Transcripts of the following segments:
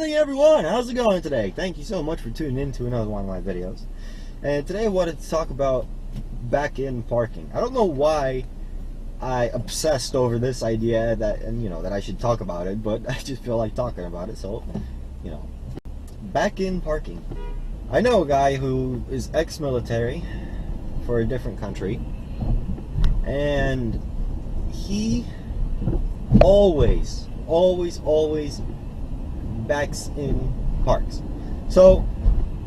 morning, everyone! How's it going today? Thank you so much for tuning in to another one of my videos. And today I wanted to talk about back-in parking. I don't know why I obsessed over this idea that I should talk about it, but I just feel like talking about it, so, back-in parking. I know a guy who is ex-military for a different country, and he always backs in parks. So,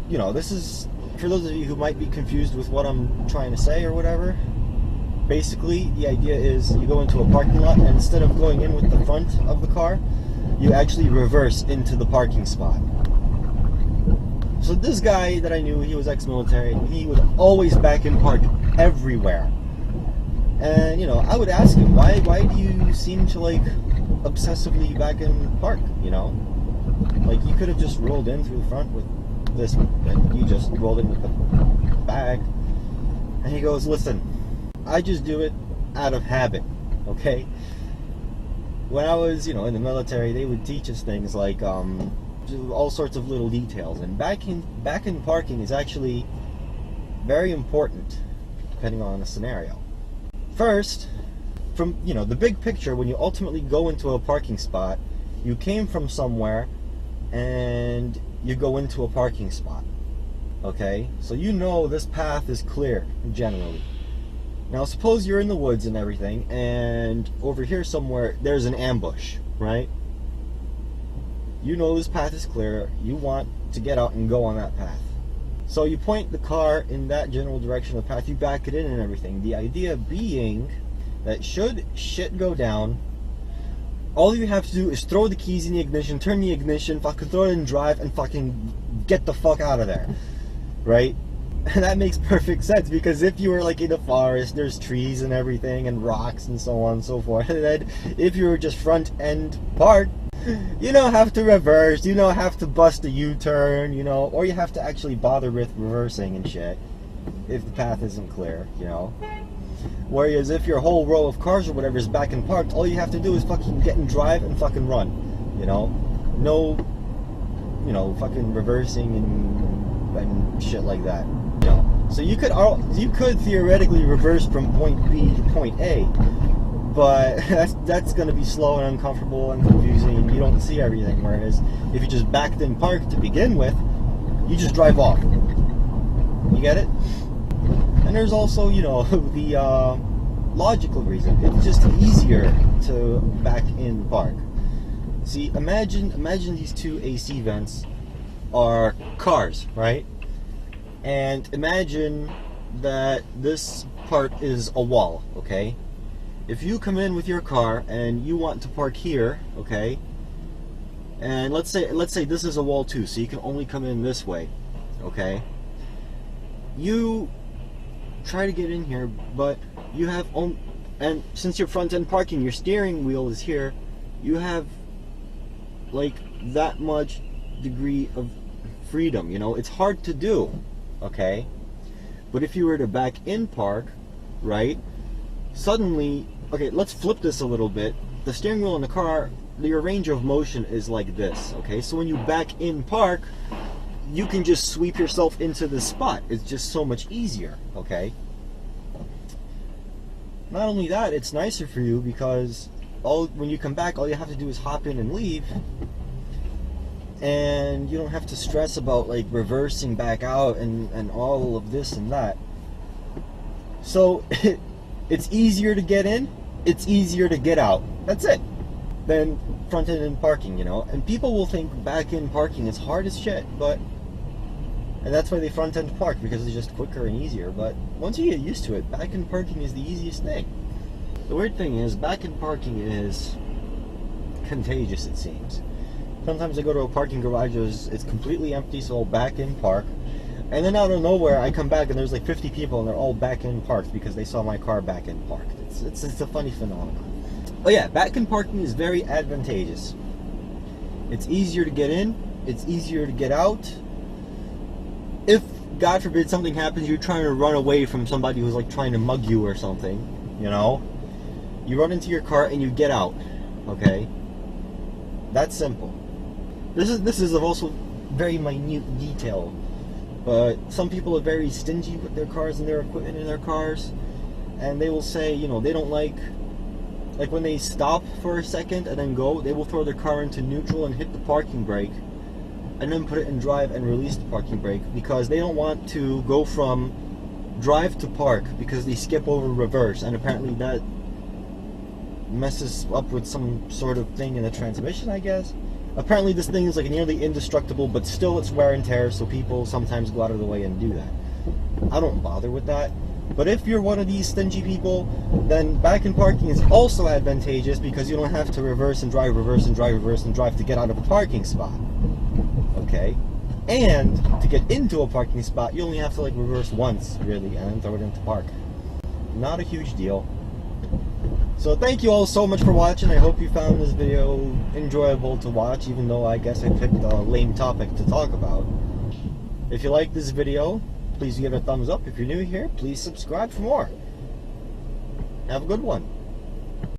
this is for those of you who might be confused with what I'm trying to say or whatever. Basically, the idea is you go into a parking lot, and instead of going in with the front of the car, you actually reverse into the parking spot. So this guy that I knew, he was ex-military, he would always back in park everywhere. And, I would ask him, why do you seem to, obsessively back in park, Like, you could have just rolled in through the front with this, and you just rolled in with the back. And he goes, listen, I just do it out of habit, okay? When I was, in the military, they would teach us things like, all sorts of little details. And back in parking is actually very important, depending on the scenario. First, from the big picture, when you ultimately go into a parking spot, you came from somewhere and you go into a parking spot, okay? So this path is clear generally. Now suppose you're in the woods and everything, and over here somewhere there's an ambush, right? This path is clear, you want to get out and go on that path. So you point the car in that general direction of the path, you back it in and everything. The idea being that should shit go down, all you have to do is throw the keys in the ignition, turn the ignition, fucking throw it in drive, and fucking get the fuck out of there, right? And that makes perfect sense, because if you were in a forest, there's trees and everything, and rocks and so on and so forth. And then if you were just front end parked, you don't have to reverse, you don't have to bust a U-turn, or you have to actually bother with reversing and shit if the path isn't clear, Whereas if your whole row of cars or whatever is back and parked, all you have to do is fucking get in drive and fucking run, no, fucking reversing and shit like that, So you could theoretically reverse from point B to point A, but that's going to be slow and uncomfortable and confusing, and you don't see everything. Whereas if you just backed in park to begin with, you just drive off. You get it? And there's also, the logical reason. It's just easier to back in park. See, imagine these two AC vents are cars, right? And imagine that this part is a wall, okay? If you come in with your car and you want to park here, okay? And let's say this is a wall too, so you can only come in this way, okay? You try to get in here, but you have and since you're front end parking, your steering wheel is here, you have that much degree of freedom, it's hard to do, okay? But if you were to back in park, right, suddenly, okay, let's flip this a little bit. The steering wheel in the car, your range of motion is like this, okay? So when you back in park, you can just sweep yourself into the spot. It's just so much easier, okay? Not only that, it's nicer for you because when you come back, all you have to do is hop in and leave, and you don't have to stress about reversing back out and all of this and that. So it's easier to get in, it's easier to get out. That's it. Than front end parking, And people will think back in parking is hard as shit, and that's why they front end park, because it's just quicker and easier. But once you get used to it, back in parking is the easiest thing. The weird thing is, back in parking is contagious, it seems. Sometimes I go to a parking garage, it's completely empty, so I'll back in park. And then out of nowhere, I come back and there's 50 people and they're all back in parked because they saw my car back in parked. It's a funny phenomenon. But yeah, back in parking is very advantageous. It's easier to get in, it's easier to get out. If, God forbid, something happens, you're trying to run away from somebody who's trying to mug you or something, you run into your car and you get out, okay? That's simple. This is also very minute detail, but some people are very stingy with their cars and their equipment in their cars, and they will say, you know, they don't like when they stop for a second and then go, they will throw their car into neutral and hit the parking brake, and then put it in drive and release the parking brake, because they don't want to go from drive to park, because they skip over reverse, and apparently that messes up with some sort of thing in the transmission, I guess. Apparently this thing is like nearly indestructible, but still it's wear and tear, so people sometimes go out of the way and do that. I don't bother with that. But if you're one of these stingy people, then back-in parking is also advantageous, because you don't have to reverse and drive, reverse and drive, reverse and drive to get out of a parking spot. Okay? And to get into a parking spot, you only have to like reverse once, really, and then throw it into park. Not a huge deal. So thank you all so much for watching. I hope you found this video enjoyable to watch, even though I guess I picked a lame topic to talk about. If you like this video, please give it a thumbs up. If you're new here, please subscribe for more. Have a good one.